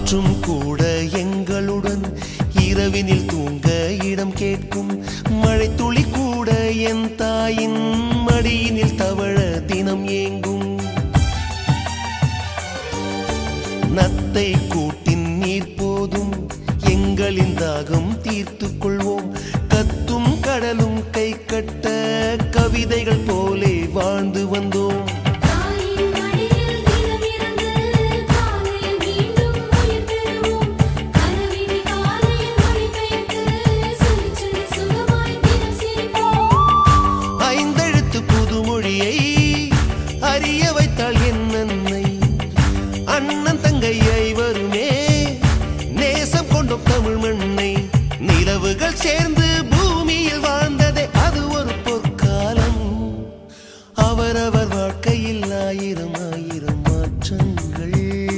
காற்றும் கூட எங்களுடன் இரவினில் தூங்க இடம் கேட்கும். மழை துளி கூட என் தாயின் மடியினில் தவழ தினம் ஏங்கும். நத்தை கூட்டின் நீர் போதும் எங்களின் தாகம் தீர்த்து கொள்வோம். கத்தும் கடலும் கை கட்ட கவிதைகள் போலே வாழ்ந்து வந்தோம். ஐந்தெழுத்து புதுமொழியை அறிய வைத்தாள் என் அன்னை. அண்ணன் தங்கை ஐவருமே நேசம் கொண்டோம் தமிழ் மண்ணை. நிலவுகள் சேர்ந்து